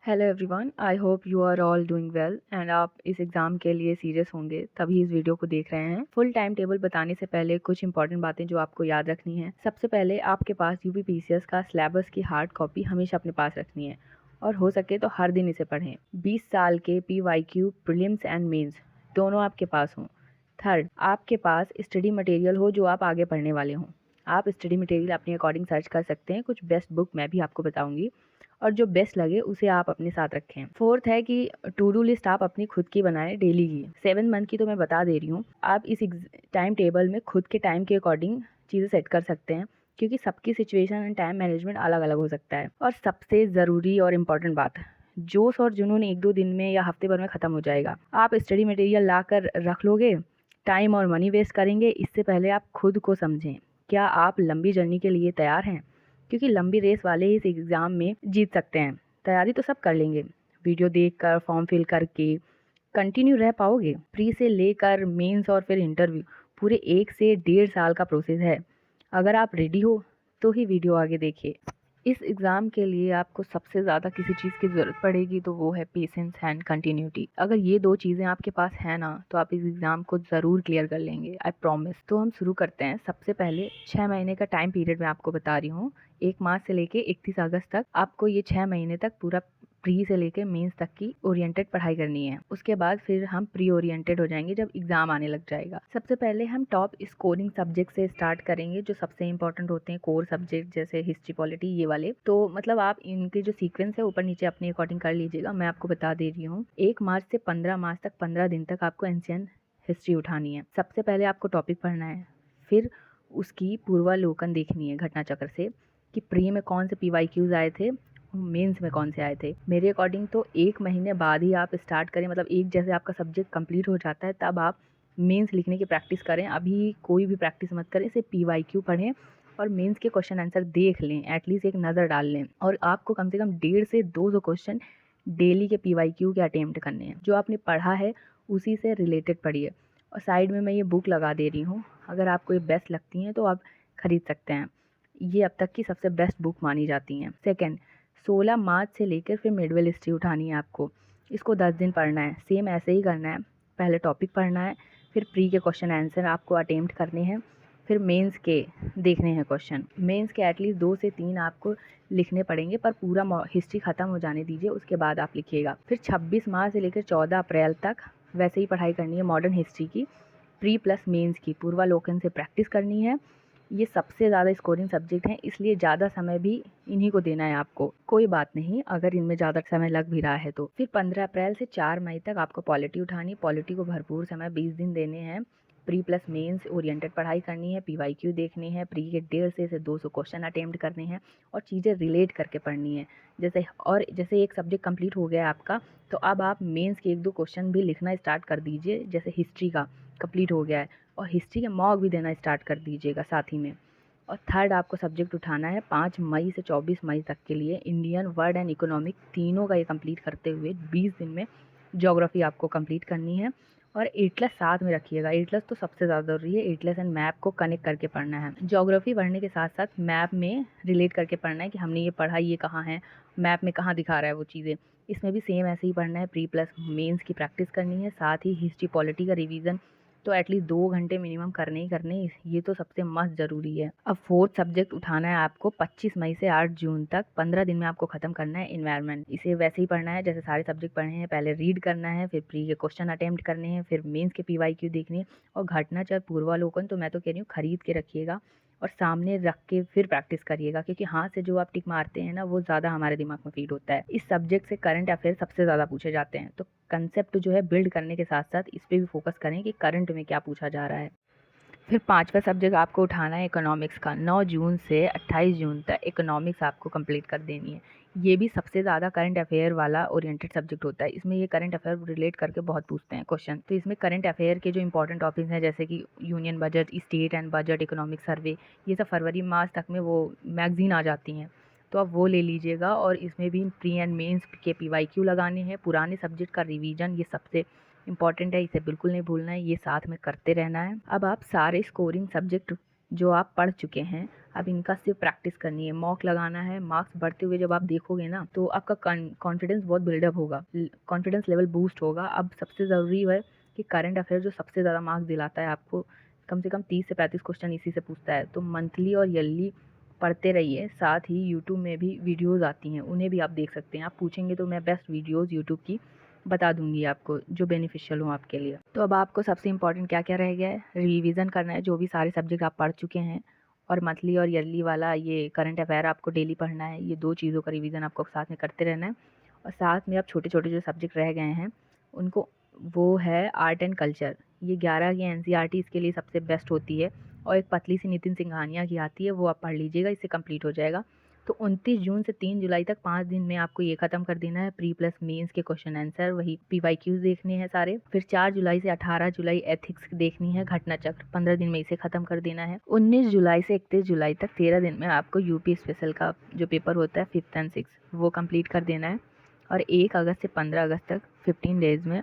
Hello everyone, I hope you are all doing well and आप इस exam के लिए सीरियस होंगे तभी इस वीडियो को देख रहे हैं। फुल टाइम टेबल बताने से पहले कुछ इंपॉर्टेंट बातें जो आपको याद रखनी है। सबसे पहले आपके पास यूपीपीसीएस का सिलेबस की हार्ड कॉपी हमेशा अपने पास रखनी है और हो सके तो हर दिन इसे पढ़ें। 20 साल के पीवाईक्यू प्रीलिम्स एंड मेंस दोनों आपके पास हों। थर्ड, आपके पास स्टडी मटेरियल हो जो आप आगे पढ़ने वाले हों। आप स्टडी मटेरियल अपने अकॉर्डिंग सर्च कर सकते हैं। कुछ बेस्ट बुक मैं भी आपको बताऊंगी और जो बेस्ट लगे उसे आप अपने साथ रखें। फोर्थ है कि टू डू लिस्ट आप अपनी खुद की बनाएं डेली की। 7 मंथ की तो मैं बता दे रही हूँ। आप इस टाइम टेबल में खुद के टाइम के अकॉर्डिंग चीज़ें सेट कर सकते हैं क्योंकि सबकी सिचुएशन एंड टाइम मैनेजमेंट अलग अलग हो सकता है। और सबसे ज़रूरी और इम्पॉर्टेंट बात, जोश और जुनून 1-2 दिन में या हफ्ते भर में ख़त्म हो जाएगा। आप स्टडी मटेरियल ला कर रख लोगे, टाइम और मनी वेस्ट करेंगे। इससे पहले आप खुद को समझें, क्या आप लंबी जर्नी के लिए तैयार हैं? क्योंकि लंबी रेस वाले ही इस एग्ज़ाम में जीत सकते हैं। तैयारी तो सब कर लेंगे, वीडियो देखकर फॉर्म फिल करके कंटिन्यू रह पाओगे। प्री से लेकर मेंस और फिर इंटरव्यू पूरे 1 से 1.5 साल का प्रोसेस है। अगर आप रेडी हो तो ही वीडियो आगे देखिए। इस एग्ज़ाम के लिए आपको सबसे ज़्यादा किसी चीज़ की ज़रूरत पड़ेगी तो वो है पेशेंस एंड कंटिन्यूटी। अगर ये 2 चीज़ें आपके पास है ना तो आप इस एग्ज़ाम को ज़रूर क्लियर कर लेंगे, आई प्रॉमिस। तो हम शुरू करते हैं। सबसे पहले 6 महीने का टाइम पीरियड मैं आपको बता रही हूँ। 1 मार्च से लेके 31 अगस्त तक आपको ये 6 महीने तक पूरा प्री से लेके मेंस तक की ओरिएंटेड पढ़ाई करनी है। उसके बाद फिर हम प्री ओरिएंटेड हो जाएंगे जब एग्जाम आने लग जाएगा। सबसे पहले हम टॉप स्कोरिंग सब्जेक्ट से स्टार्ट करेंगे जो सबसे इंपॉर्टेंट होते हैं, कोर सब्जेक्ट जैसे हिस्ट्री, पॉलिटी, ये वाले। तो मतलब आप इनके जो सीक्वेंस है ऊपर नीचे अपने अकॉर्डिंग कर लीजिएगा। मैं आपको बता दे रही हूँ। 1 मार्च से 15 मार्च तक 15 दिन तक आपको एंशियंट हिस्ट्री उठानी है। सबसे पहले आपको टॉपिक पढ़ना है, फिर उसकी पूर्वालोकन देखनी है घटना चक्र से कि प्री में कौन से पीवाईक्यूज आए थे, मेंस में कौन से आए थे। मेरे अकॉर्डिंग तो 1 महीने बाद ही आप स्टार्ट करें, मतलब एक जैसे आपका सब्जेक्ट कंप्लीट हो जाता है तब आप मेंस लिखने की प्रैक्टिस करें। अभी कोई भी प्रैक्टिस मत करें, सिर्फ पीवाईक्यू पढ़ें और मेंस के क्वेश्चन आंसर देख लें, एटलीस्ट एक नज़र डाल लें। और आपको कम से कम 150 से 200 क्वेश्चन डेली के पीवाईक्यू के अटेम्प्ट करने हैं। जो आपने पढ़ा है उसी से रिलेटेड पढ़िए। और साइड में मैं ये बुक लगा दे रही हूँ, अगर आपको ये बेस्ट लगती हैं तो आप खरीद सकते हैं। ये अब तक की सबसे बेस्ट बुक मानी जाती हैं। सेकेंड, 16 मार्च से लेकर फिर मिडवेल हिस्ट्री उठानी है आपको। इसको 10 दिन पढ़ना है। सेम ऐसे ही करना है, पहले टॉपिक पढ़ना है, फिर प्री के क्वेश्चन आंसर आपको अटेम्प्ट करने हैं, फिर मेंस के देखने हैं क्वेश्चन। मेंस के एटलीस्ट 2 से 3 आपको लिखने पड़ेंगे, पर पूरा हिस्ट्री ख़त्म हो जाने दीजिए, उसके बाद आप लिखिएगा। फिर 26 मार्च से लेकर 14 अप्रैल तक वैसे ही पढ़ाई करनी है मॉडर्न हिस्ट्री की, प्री प्लस मेंस की पूर्वालोकन से प्रैक्टिस करनी है। ये सबसे ज़्यादा स्कोरिंग सब्जेक्ट हैं, इसलिए ज़्यादा समय भी इन्हीं को देना है आपको। कोई बात नहीं अगर इनमें ज़्यादा समय लग भी रहा है तो। फिर 15 अप्रैल से 4 मई तक आपको पॉलिटी उठानी। पॉलिटी को भरपूर समय 20 दिन देने हैं। प्री प्लस मेंस ओरिएंटेड पढ़ाई करनी है, पीवाईक्यू देखने हैं, प्री के 150 से 200 क्वेश्चन अटेम्प्ट करने हैं और चीज़ें रिलेट करके पढ़नी है। जैसे एक सब्जेक्ट कंप्लीट हो गया आपका तो अब आप मेंस के 1-2 क्वेश्चन भी लिखना स्टार्ट कर दीजिए। जैसे हिस्ट्री का कंप्लीट हो गया है और हिस्ट्री के मॉक भी देना स्टार्ट कर दीजिएगा साथ ही में। और थर्ड आपको सब्जेक्ट उठाना है 5 मई से 24 मई तक के लिए इंडियन, वर्ल्ड एंड इकोनॉमिक, तीनों का ये कंप्लीट करते हुए 20 दिन में ज्योग्राफी आपको कंप्लीट करनी है। और एटलस साथ में रखिएगा, एटलस तो सबसे ज़्यादा ज़रूरी है। एटलस एंड मैप को कनेक्ट करके पढ़ना है। ज्योग्राफी पढ़ने के साथ साथ मैप में रिलेट करके पढ़ना है कि हमने ये पढ़ा, ये कहाँ है, मैप में कहाँ दिखा रहा है वो चीज़ें। इसमें भी सेम ऐसे ही पढ़ना है। प्री प्लस मेंस की प्रैक्टिस करनी है, साथ ही हिस्ट्री, पॉलिटी का रिवीजन तो एटलीस्ट 2 घंटे मिनिमम करने ही करने, ये तो सबसे मस्त ज़रूरी है। अब फोर्थ सब्जेक्ट उठाना है आपको 25 मई से 8 जून तक, 15 दिन में आपको ख़त्म करना है एनवायरनमेंट। इसे वैसे ही पढ़ना है जैसे सारे सब्जेक्ट पढ़े हैं, पहले रीड करना है, फिर प्री के क्वेश्चन अटेम्प्ट करने हैं, फिर मेंस के पीवाईक्यू देखने हैं और घटना चक्र, पूर्वालोकन तो मैं तो कह रही हूँ खरीद के रखिएगा और सामने रख के फिर प्रैक्टिस करिएगा, क्योंकि हाथ से जो आप टिक मारते हैं ना वो ज़्यादा हमारे दिमाग में फीड होता है। इस सब्जेक्ट से करंट अफेयर सबसे ज़्यादा पूछे जाते हैं, तो कंसेप्ट जो है बिल्ड करने के साथ साथ इस पर भी फोकस करें कि करंट में क्या पूछा जा रहा है। फिर 5वां सब्जेक्ट आपको उठाना है इकोनॉमिक्स का। 9 जून से 28 जून तक इकोनॉमिक्स आपको कंप्लीट कर देनी है। ये भी सबसे ज़्यादा करंट अफेयर वाला ओरिएंटेड सब्जेक्ट होता है। इसमें ये करंट अफेयर रिलेट करके बहुत पूछते हैं क्वेश्चन। तो इसमें करंट अफेयर के जो इंपॉर्टेंट टॉपिक्स हैं जैसे कि union budget, state and budget, economic survey, ये सब फरवरी मार्च तक में वो मैगजीन आ जाती हैं, तो आप वो ले लीजिएगा। और इसमें भी प्री एंड मेंस के पीवाईक्यू लगाने हैं, पुराने सब्जेक्ट का रिवीजन, ये सबसे इंपॉर्टेंट है, इसे बिल्कुल नहीं भूलना है, ये साथ में करते रहना है। अब आप सारे स्कोरिंग सब्जेक्ट जो आप पढ़ चुके हैं अब इनका सिर्फ प्रैक्टिस करनी है, मॉक लगाना है। मार्क्स बढ़ते हुए जब आप देखोगे ना तो आपका कॉन्फिडेंस बहुत बिल्डअप होगा, कॉन्फिडेंस लेवल बूस्ट होगा। अब सबसे ज़रूरी है कि करंट अफेयर जो सबसे ज़्यादा मार्क्स दिलाता है आपको, कम से कम 30 से 35 क्वेश्चन इसी से पूछता है। तो मंथली और ईयरली पढ़ते रहिए। साथ ही यूट्यूब में भी वीडियोस आती हैं, उन्हें भी आप देख सकते हैं। आप पूछेंगे तो मैं बेस्ट वीडियोस यूट्यूब की बता दूंगी आपको जो बेनिफिशियल हो आपके लिए। तो अब आपको सबसे इम्पॉर्टेंट क्या क्या रह गया है, रिवीजन करना है जो भी सारे सब्जेक्ट आप पढ़ चुके हैं, और मंथली और ईयरली वाला ये करंट अफेयर आपको डेली पढ़ना है। ये 2 चीज़ों का रिवीजन आपको साथ में करते रहना है। और साथ में आप छोटे छोटे जो सब्जेक्ट रह गए हैं उनको, वो है आर्ट एंड कल्चर। ये 11 की एनसीईआरटी इसके लिए सबसे बेस्ट होती है, और एक पतली सी नितिन सिंघानिया की आती है, वो आप पढ़ लीजिएगा, इससे कंप्लीट हो जाएगा। तो 29 जून से 3 जुलाई तक 5 दिन में आपको ये ख़त्म कर देना है, प्री प्लस मेंस के क्वेश्चन आंसर, वही पीवाईक्यूज देखने हैं सारे। फिर 4 जुलाई से 18 जुलाई एथिक्स देखनी है, घटना चक्र 15 दिन में इसे ख़त्म कर देना है। 19 जुलाई से 31 जुलाई तक 13 दिन में आपको यूपी स्पेशल का जो पेपर होता है 5th एंड 6th वो कंप्लीट कर देना है। और 1 अगस्त से 15 अगस्त तक 15 डेज़ में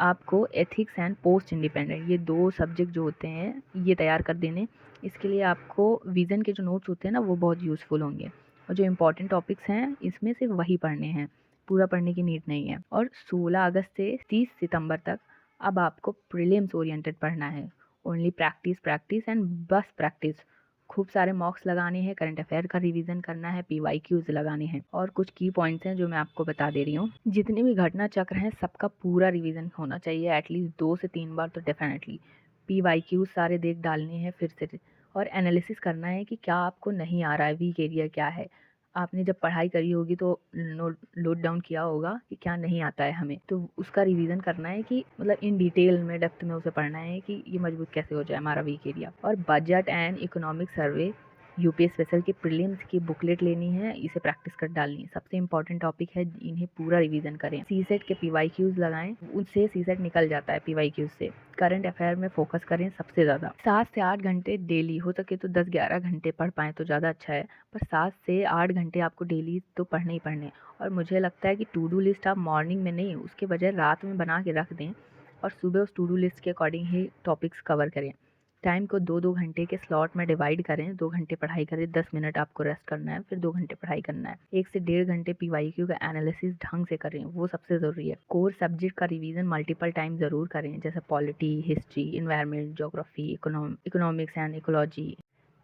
आपको एथिक्स एंड पोस्ट इंडिपेंडेंट, ये 2 सब्जेक्ट जो होते हैं ये तैयार कर देने। इसके लिए आपको विज़न के जो नोट्स होते हैं ना वो बहुत यूज़फुल होंगे, और जो इम्पोर्टेंट टॉपिक्स हैं इसमें सिर्फ वही पढ़ने हैं, पूरा पढ़ने की नीड नहीं है। और 16 अगस्त से 30 सितंबर तक अब आपको प्रीलिम्स ओरिएंटेड पढ़ना है। ओनली प्रैक्टिस प्रैक्टिस एंड बस प्रैक्टिस। खूब सारे मॉक्स लगाने हैं, करंट अफेयर का रिवीजन करना है, पीवाईक्यूज लगाने हैं, और कुछ की पॉइंट्स हैं जो मैं आपको बता दे रही हूँ। जितने भी घटना चक्र हैं सबका पूरा रिवीजन होना चाहिए, एटलीस्ट 2 से 3 बार तो डेफिनेटली। पीवाईक्यूज सारे देख डालने हैं फिर से, और एनालिसिस करना है कि क्या आपको नहीं आ रहा है, वीक एरिया क्या है। आपने जब पढ़ाई करी होगी तो नोट डाउन किया होगा कि क्या नहीं आता है हमें, तो उसका रिवीजन करना है कि मतलब इन डिटेल में डेप्थ में उसे पढ़ना है कि ये मजबूत कैसे हो जाए हमारा वीक एरिया। और budget and economic survey UP special की प्रीलिम्स की बुकलेट लेनी है, इसे प्रैक्टिस कर डालनी है। सबसे इंपॉर्टेंट टॉपिक है, इन्हें पूरा रिवीजन करें। सीसेट के पीवाईक्यूज लगाएं, उससे सीसेट निकल जाता है पीवाईक्यूज से। करंट अफेयर में फोकस करें सबसे ज़्यादा। 7 से 8 घंटे डेली, हो सके तो 10-11 घंटे पढ़ पाएँ तो ज़्यादा अच्छा है, पर 7 से 8 घंटे आपको डेली तो पढ़ने ही पढ़ने। और मुझे लगता है कि टू डू लिस्ट आप मॉर्निंग में नहीं, उसके बजाय रात में बना के रख दें, और सुबह उस टू डू लिस्ट के अकॉर्डिंग ही टॉपिक्स कवर करें। टाइम को 2-2 घंटे के स्लॉट में डिवाइड करें, 2 घंटे पढ़ाई करें, 10 मिनट आपको रेस्ट करना है, फिर 2 घंटे पढ़ाई करना है। 1 से 1.5 घंटे पीवाईक्यू का एनालिसिस ढंग से करें, वो सबसे ज़रूरी है। कोर सब्जेक्ट का रिवीजन मल्टीपल टाइम ज़रूर करें, जैसे polity, history, environment, geography, economics and ecology.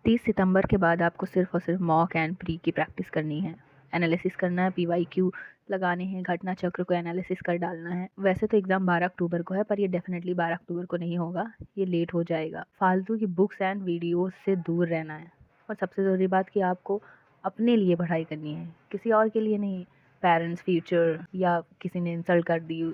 30 सितंबर के बाद आपको सिर्फ और सिर्फ मॉक एंड प्री की प्रैक्टिस करनी है, एनालिसिस करना है, पीवाईक्यू लगाने हैं, घटना चक्र को एनालिसिस कर डालना है। वैसे तो एग्ज़ाम 12 अक्टूबर को है, पर ये डेफिनेटली 12 अक्टूबर को नहीं होगा, ये लेट हो जाएगा। फालतू की बुक्स एंड वीडियोस से दूर रहना है, और सबसे ज़रूरी बात कि आपको अपने लिए पढ़ाई करनी है, किसी और के लिए नहीं। पेरेंट्स, फ्यूचर, या किसी ने इंसल्ट कर दी,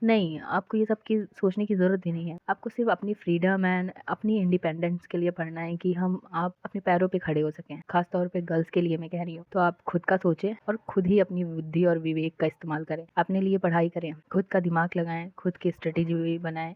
नहीं, आपको ये सब की सोचने की ज़रूरत ही नहीं है। आपको सिर्फ अपनी फ्रीडम एंड अपनी इंडिपेंडेंस के लिए पढ़ना है, कि आप अपने पैरों पे खड़े हो सकें। खास तौर पे गर्ल्स के लिए मैं कह रही हूँ। तो आप खुद का सोचें और खुद ही अपनी बुद्धि और विवेक का इस्तेमाल करें, अपने लिए पढ़ाई करें, खुद का दिमाग लगाएं, खुद की स्ट्रेटेजी बनाएं,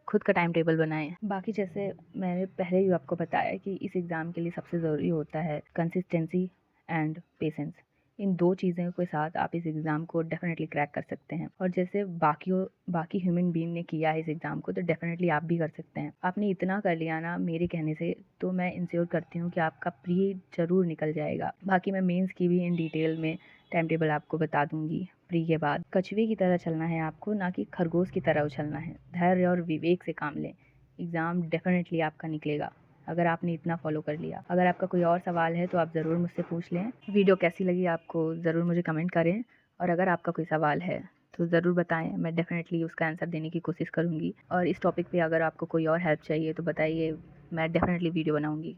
खुद का टाइम टेबल बनाएं। बाकी जैसे मैंने पहले ही आपको बताया कि इस एग्ज़ाम के लिए सबसे ज़रूरी होता है कंसिस्टेंसी एंड पेशेंस। इन 2 चीज़ों के साथ आप इस एग्ज़ाम को डेफिनेटली क्रैक कर सकते हैं, और जैसे बाकी ह्यूमन बीइंग ने किया है इस एग्ज़ाम को, तो डेफिनेटली आप भी कर सकते हैं। आपने इतना कर लिया ना मेरे कहने से, तो मैं इंश्योर करती हूँ कि आपका प्री ज़रूर निकल जाएगा। बाकी मैं मेंस की भी इन डिटेल में टाइम टेबल आपको बता दूंगी। प्री के बाद कछुए की तरह चलना है आपको, ना कि खरगोश की तरह उछलना है। धैर्य और विवेक से काम लें, एग्ज़ाम डेफिनेटली आपका निकलेगा अगर आपने इतना फॉलो कर लिया। अगर आपका कोई और सवाल है तो आप ज़रूर मुझसे पूछ लें। वीडियो कैसी लगी आपको ज़रूर मुझे कमेंट करें, और अगर आपका कोई सवाल है तो ज़रूर बताएं, मैं डेफिनेटली उसका आंसर देने की कोशिश करूँगी। और इस टॉपिक पे अगर आपको कोई और हेल्प चाहिए तो बताइए, मैं डेफिनेटली वीडियो बनाऊँगी।